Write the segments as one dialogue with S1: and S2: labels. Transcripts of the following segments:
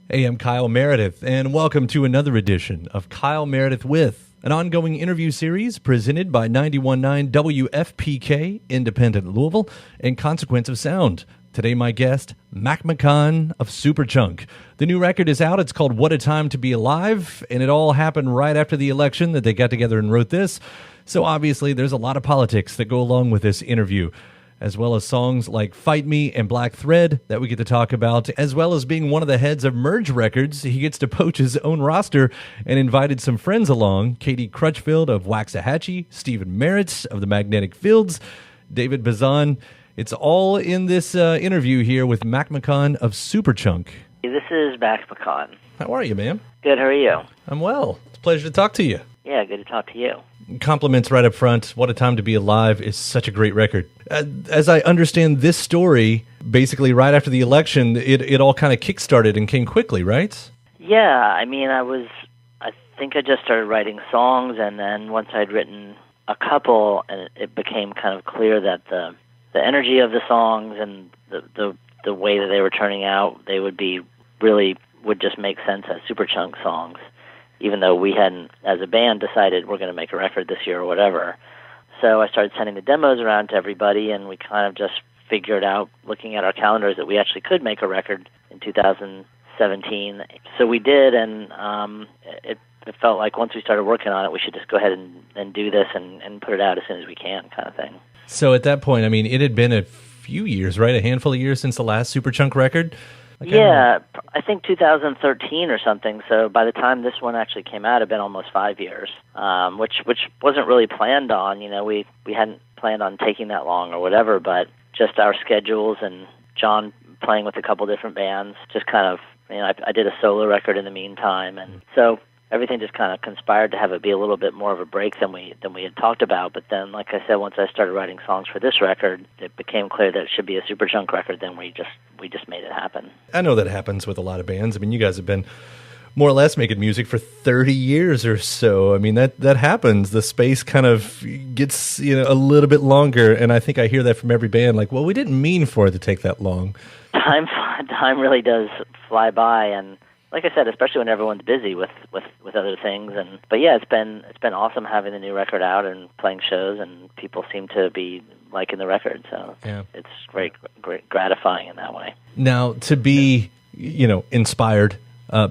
S1: Hey, I'm Kyle Meredith, and welcome to another edition of Kyle Meredith With, an ongoing interview series presented by 91.9 WFPK, Independent Louisville, and Consequence of Sound. Today, my guest, McCaughan of Superchunk. The new record is out. It's called What a Time to Be Alive, and it all happened right after the election that they got together and wrote this. So obviously, there's a lot of politics that go along with this interview, as well as songs like Fight Me and Black Thread that we get to talk about, as well as being one of the heads of Merge Records. He gets to poach his own roster and invited some friends along: Katie Crutchfield of Waxahatchee, Stephin Merritt of the Magnetic Fields, David Bazan. It's all in this interview here with McCaughan of Superchunk.
S2: This is McCaughan.
S1: How are you, man?
S2: Good, how are you?
S1: I'm well. It's a pleasure to talk to you.
S2: Yeah, good to talk to you.
S1: Compliments right up front. What a Time to Be Alive is such a great record. As I understand this story, basically right after the election, it all kind of kick-started and came quickly, right?
S2: Yeah, I mean, I think I just started writing songs, and then once I'd written a couple, and it became kind of clear that the energy of the songs and the way that they were turning out, they would just make sense as Superchunk songs, even though we hadn't, as a band, decided we're going to make a record this year or whatever. So I started sending the demos around to everybody, and we kind of just figured out, looking at our calendars, that we actually could make a record in 2017. So we did, and it felt like once we started working on it, we should just go ahead and do this and put it out as soon as we can, kind of thing.
S1: So at that point, I mean, it had been a few years, right? A handful of years since the last Superchunk record?
S2: Yeah, I think 2013 or something. So by the time this one actually came out, it had been almost 5 years, which wasn't really planned on. You know, we hadn't planned on taking that long or whatever, but just our schedules and John playing with a couple different bands, just kind of, you know, I did a solo record in the meantime, and so everything just kind of conspired to have it be a little bit more of a break than we had talked about. But then, like I said, once I started writing songs for this record, it became clear that it should be a Superchunk record. Then we just made it happen.
S1: I know that happens with a lot of bands. I mean, you guys have been more or less making music for 30 years or so. I mean, that happens. The space kind of gets, you know, a little bit longer, and I think I hear that from every band. Like, well, we didn't mean for it to take that long.
S2: Time really does fly by, and like I said, especially when everyone's busy with other things. But yeah, it's been awesome having the new record out and playing shows, and people seem to be liking the record. So yeah, it's great gratifying in that way.
S1: Now, to be, you know, inspired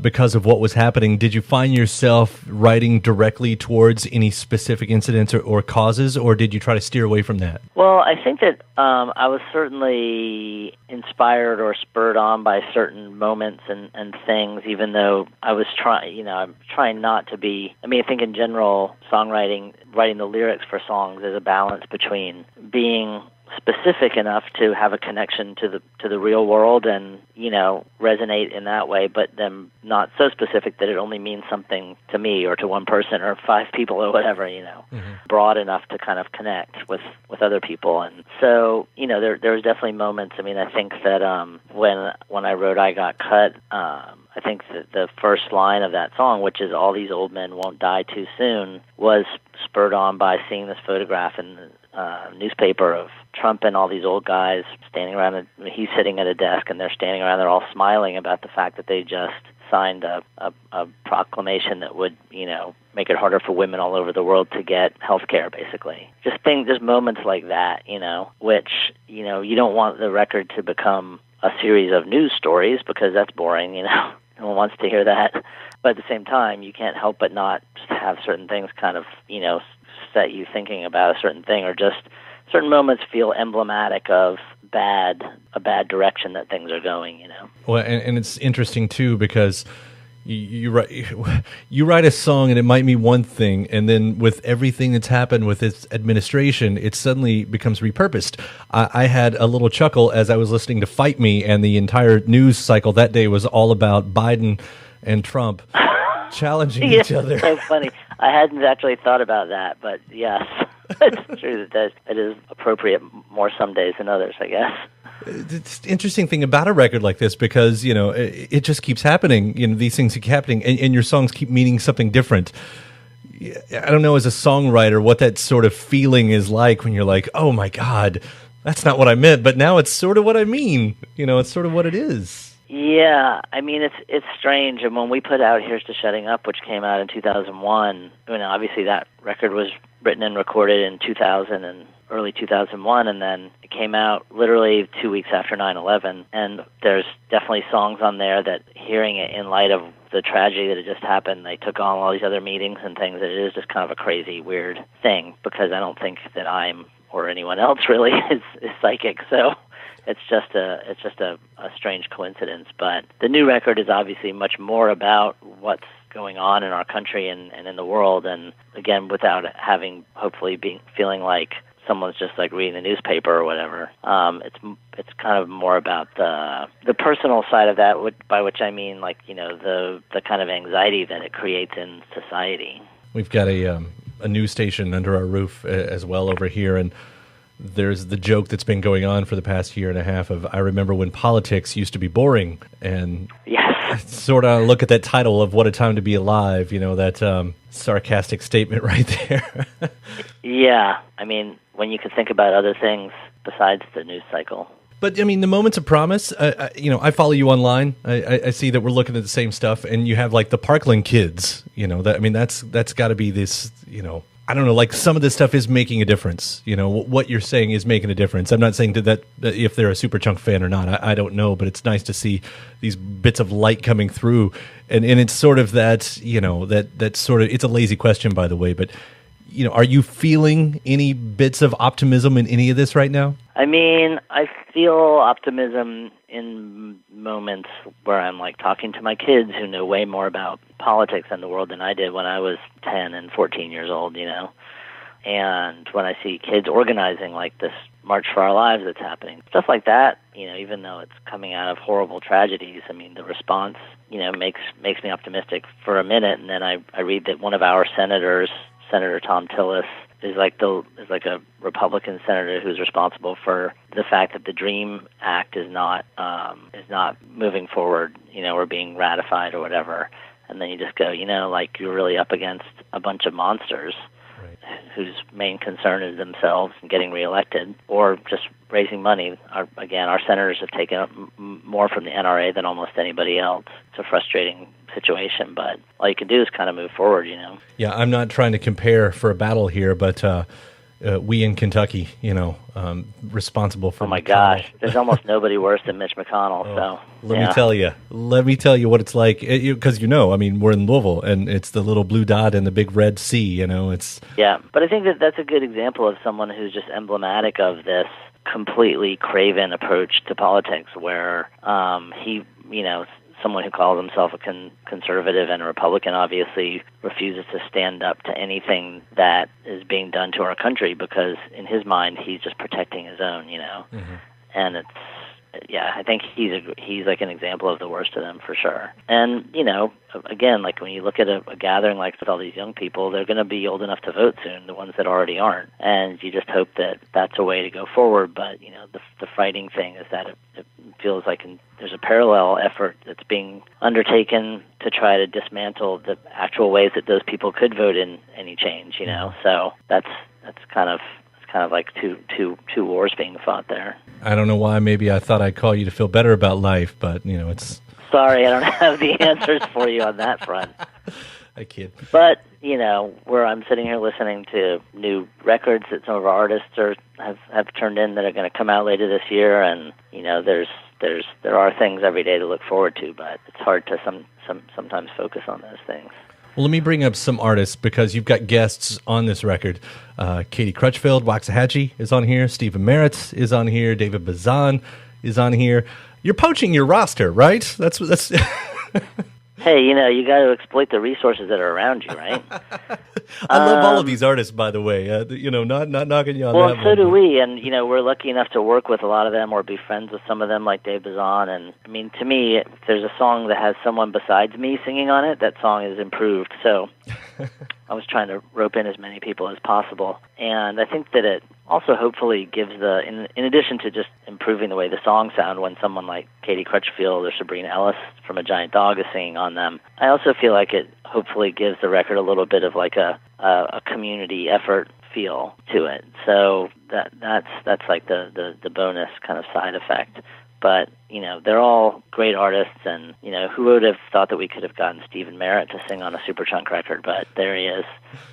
S1: because of what was happening, did you find yourself writing directly towards any specific incidents or causes, or did you try to steer away from that?
S2: Well, I think that I was certainly inspired or spurred on by certain moments and things, even though I was I'm trying not to be. I mean, I think in general, songwriting, writing the lyrics for songs is a balance between being specific enough to have a connection to the real world and, you know, resonate in that way, but then not so specific that it only means something to me or to one person or 5 people or whatever, you know, broad enough to kind of connect with other people. And so, you know, there was definitely moments. I mean, I think that when I wrote I Got Cut, I think that the first line of that song, which is "All these old men won't die too soon," was spurred on by seeing this photograph in the newspaper of Trump and all these old guys standing around. He's sitting at a desk, and they're standing around. They're all smiling about the fact that they just signed a proclamation that would, you know, make it harder for women all over the world to get health care, basically. Just moments like that, you know, which, you know, you don't want the record to become a series of news stories because that's boring, you know. No one wants to hear that. But at the same time, you can't help but not just have certain things kind of, you know, set you thinking about a certain thing, or just certain moments feel emblematic of a bad direction that things are going, you know.
S1: Well, and it's interesting too, because you write a song and it might mean one thing, and then with everything that's happened with its administration, it suddenly becomes repurposed. I had a little chuckle as I was listening to Fight Me, and the entire news cycle that day was all about Biden and Trump challenging each other.
S2: So funny. I hadn't actually thought about that, but yes, it's true that it is appropriate more some days than others, I guess.
S1: It's the interesting thing about a record like this, because, you know, it just keeps happening. You know, these things keep happening, and your songs keep meaning something different. I don't know, as a songwriter, what that sort of feeling is like when you're like, oh my God, that's not what I meant, but now it's sort of what I mean. You know, it's sort of what it is.
S2: Yeah, I mean it's strange. And when we put out "Here's to Shutting Up," which came out in 2001, obviously that record was written and recorded in 2000 and early 2001, and then it came out literally 2 weeks after 9/11. And there's definitely songs on there that, hearing it in light of the tragedy that had just happened, they took on all these other meetings and things. That it is just kind of a crazy, weird thing, because I don't think that I'm or anyone else really is psychic. So it's just a strange coincidence. But the new record is obviously much more about what's going on in our country and in the world, and again, without having, hopefully, feeling like someone's just like reading the newspaper or whatever. It's kind of more about the personal side of that, by which I mean, like, the kind of anxiety that it creates in society.
S1: We've got a news station under our roof as well over here, and there's the joke that's been going on for the past year and a half of, I remember when politics used to be boring, and
S2: yes,
S1: sort of look at that title of "What a Time to Be Alive," that sarcastic statement right there.
S2: Yeah, I mean, when you can think about other things besides the news cycle.
S1: But, I mean, the moments of promise, I follow you online. I see that we're looking at the same stuff, and you have, like, the Parkland kids, that's got to be this, I don't know, like, some of this stuff is making a difference. What you're saying is making a difference. I'm not saying that if they're a Superchunk fan or not, I don't know, but it's nice to see these bits of light coming through. And it's sort of that, that sort of, it's a lazy question, by the way, but, are you feeling any bits of optimism in any of this right now?
S2: I mean, I feel optimism in moments where I'm, like, talking to my kids who know way more about politics and the world than I did when I was 10 and 14 years old, And when I see kids organizing, like this March for Our Lives that's happening, stuff like that, even though it's coming out of horrible tragedies, I mean, the response, makes me optimistic for a minute. And then I read that one of our senators, Senator Tom Tillis, is like a Republican senator who's responsible for the fact that the DREAM Act is not moving forward, or being ratified or whatever. And then you just go, like, you're really up against a bunch of monsters, right, whose main concern is themselves and getting reelected or just raising money. Our senators have taken up more from the NRA than almost anybody else. It's a frustrating situation, but all you can do is kind of move forward,
S1: Yeah, I'm not trying to compare for a battle here, but we in Kentucky, responsible for.
S2: Oh my
S1: McConnell.
S2: Gosh, there's almost nobody worse than Mitch McConnell. So
S1: let me tell you what it's like, because I mean, we're in Louisville, and it's the little blue dot and the big red C. It's
S2: but I think that's a good example of someone who's just emblematic of this completely craven approach to politics, where he, someone who calls himself a conservative and a Republican obviously refuses to stand up to anything that is being done to our country, because in his mind he's just protecting his own, Mm-hmm. And I think he's like an example of the worst of them for sure. And again, like when you look at a gathering like with all these young people, they're going to be old enough to vote soon, the ones that already aren't, and you just hope that that's a way to go forward. But the fighting thing is that it feels like there's a parallel effort that's being undertaken to try to dismantle the actual ways that those people could vote in any change. So that's kind of like two wars being fought there.
S1: I don't know why. Maybe I thought I'd call you to feel better about life, but it's.
S2: Sorry, I don't have the answers for you on that front.
S1: I kid.
S2: But where I'm sitting here listening to new records that some of our artists have turned in that are going to come out later this year, and there are things every day to look forward to, but it's hard to sometimes focus on those things.
S1: Well, let me bring up some artists, because you've got guests on this record. Katie Crutchfield, Waxahatchee is on here. Stephin Merritt is on here. David Bazan is on here. You're poaching your roster, right? That's.
S2: Hey, you got to exploit the resources that are around you, right?
S1: I love all of these artists, by the way. Not knocking you on that.
S2: Well, so do we, and we're lucky enough to work with a lot of them or be friends with some of them, like Dave Bazan. And I mean, to me, if there's a song that has someone besides me singing on it, that song is improved. So I was trying to rope in as many people as possible, and I think that it also hopefully gives in addition to just improving the way the songs sound when someone like Katie Crutchfield or Sabrina Ellis from A Giant Dog is singing on them, I also feel like it hopefully gives the record a little bit of like a community effort feel to it. So that's like the bonus kind of side effect. But they're all great artists, and, who would have thought that we could have gotten Stephin Merritt to sing on a Superchunk record, but there he is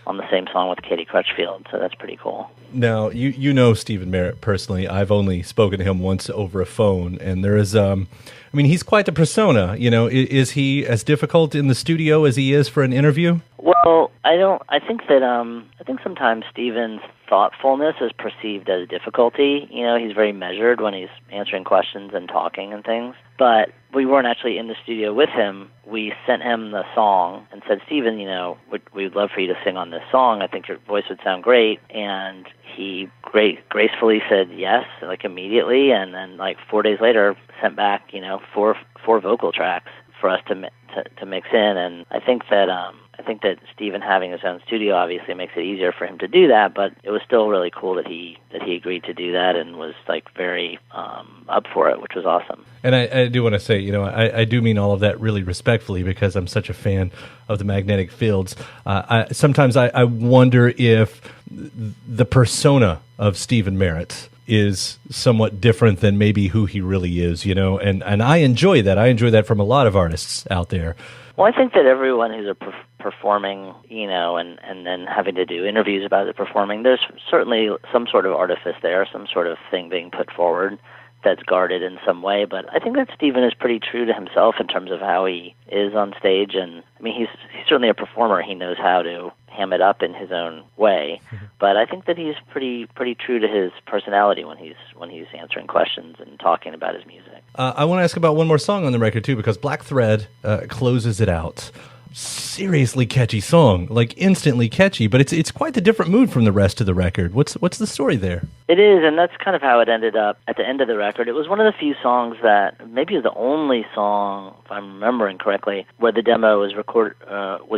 S2: on the same song with Katie Crutchfield, so that's pretty cool.
S1: Now, you know Stephin Merritt personally. I've only spoken to him once over a phone, and there is, he's quite the persona. Is he as difficult in the studio as he is for an interview?
S2: Well, I think sometimes Stephen's thoughtfulness is perceived as difficulty. He's very measured when he's answering questions and talking and things. But we weren't actually in the studio with him. We sent him the song and said, Stephin, we'd love for you to sing on this song. I think your voice would sound great. And he gracefully said yes, immediately. And then 4 days later, sent back, four vocal tracks for us to mix in. And I think that Stephin having his own studio obviously makes it easier for him to do that, but it was still really cool that he agreed to do that and was very up for it, which was awesome.
S1: And I do want to say, I do mean all of that really respectfully because I'm such a fan of the magnetic fields. Sometimes I wonder if the persona of Stephin Merritt is somewhat different than maybe who he really is, and I enjoy that. I enjoy that from a lot of artists out there.
S2: Well, I think that everyone who's performing, and then having to do interviews about the performing, there's certainly some sort of artifice there, some sort of thing being put forward that's guarded in some way. But I think that Stephin is pretty true to himself in terms of how he is on stage. And he's certainly a performer. He knows how to ham it up in his own way. But I think that he's pretty true to his personality when he's answering questions and talking about his music.
S1: I want to ask about one more song on the record too, because Black Thread closes it out. Seriously catchy song, instantly catchy, but it's quite a different mood from the rest of the record. What's the story there?
S2: It is, and that's kind of how it ended up at the end of the record. It was one of the few songs that, maybe the only song, if I'm remembering correctly, where the demo was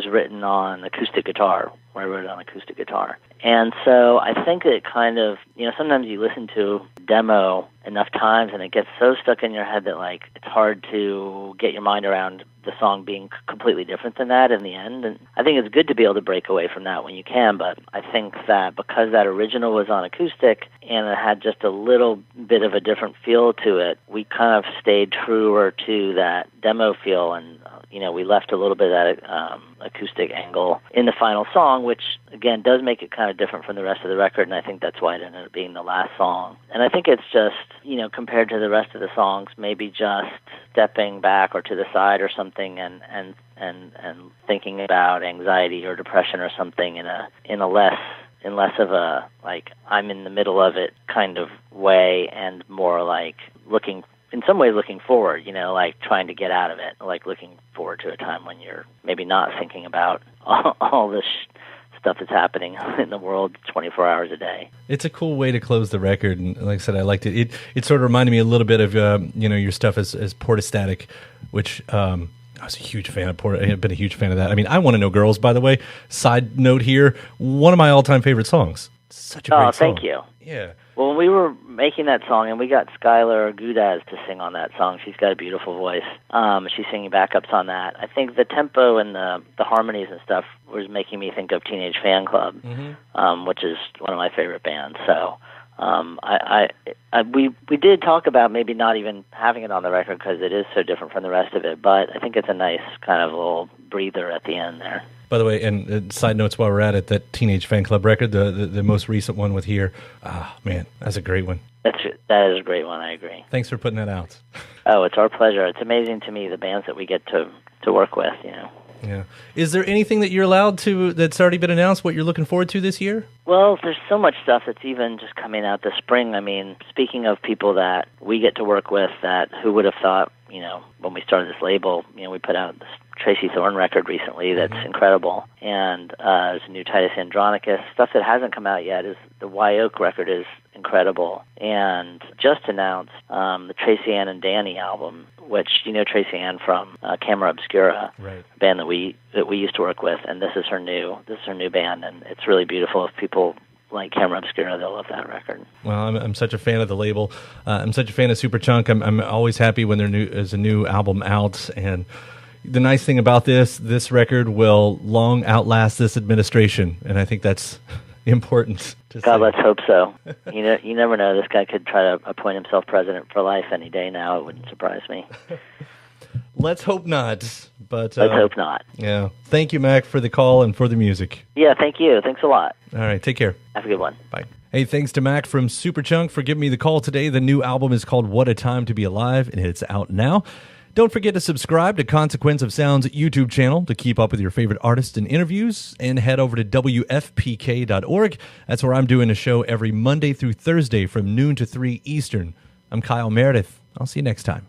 S2: written on acoustic guitar, where I wrote it on acoustic guitar. And so I think it kind of, sometimes you listen to demo enough times and it gets so stuck in your head that it's hard to get your mind around the song being completely different than that in the end. And I think it's good to be able to break away from that when you can, but I think that because that original was on acoustic and it had just a little bit of a different feel to it, we kind of stayed truer to that demo feel, and we left a little bit of that acoustic angle in the final song, which again does make it kind of different from the rest of the record, and I think that's why it ended up being the last song. And I think it's just, compared to the rest of the songs, maybe just stepping back or to the side or something and thinking about anxiety or depression or something in less of a I'm in the middle of it kind of way, and more looking forward, trying to get out of it, looking forward to a time when you're maybe not thinking about all this stuff that's happening in the world 24 hours a day.
S1: It's a cool way to close the record, and like I said, I liked it. It sort of reminded me a little bit of your stuff as Portastatic, which I was a huge fan of. I've been a huge fan of that. I Want to Know Girls, by the way. Side note here, one of my all-time favorite songs. Such a great song.
S2: Oh, thank you.
S1: Yeah.
S2: Well, when we were making that song, and we got Skylar Gudaz to sing on that song, she's got a beautiful voice. She's singing backups on that. I think the tempo and the harmonies and stuff was making me think of Teenage Fan Club, which is one of my favorite bands. So we did talk about maybe not even having it on the record because it is so different from the rest of it, but I think it's a nice kind of little breather at the end there.
S1: By the way, and side notes while we're at it, that Teenage Fan Club record, the most recent one with Here, man, that's a great one.
S2: That is a great one, I agree.
S1: Thanks for putting that out.
S2: Oh, it's our pleasure. It's amazing to me, the bands that we get to work with,
S1: Yeah. Is there anything that you're allowed to, that's already been announced, what you're looking forward to this year?
S2: Well, there's so much stuff that's even just coming out this spring. Speaking of people that we get to work with, that who would have thought, when we started this label, we put out this Tracy Thorn record recently that's incredible, and there's a new Titus Andronicus. Stuff that hasn't come out yet is the Y Oak record is incredible, and just announced the Tracy Ann and Danny album, which Tracy Ann from Camera Obscura,
S1: right,
S2: a band that we used to work with, and this is her new band, and it's really beautiful. If people like Camera Obscura, they'll love that record.
S1: Well, I'm such a fan of the label. I'm such a fan of Superchunk. I'm always happy when there's a new album out, and the nice thing about this record will long outlast this administration, and I think that's important to
S2: God,
S1: say.
S2: let's hope so. You never know. This guy could try to appoint himself president for life any day now. It wouldn't surprise me.
S1: Let's hope not. But
S2: Let's hope not.
S1: Yeah. Thank you, Mac, for the call and for the music.
S2: Yeah, thank you. Thanks a lot.
S1: All right. Take care.
S2: Have a good one.
S1: Bye. Hey, thanks to Mac from Superchunk for giving me the call today. The new album is called What a Time to Be Alive, and it's out now. Don't forget to subscribe to Consequence of Sound's YouTube channel to keep up with your favorite artists and interviews, and head over to WFPK.org. That's where I'm doing a show every Monday through Thursday from noon to 3 Eastern. I'm Kyle Meredith. I'll see you next time.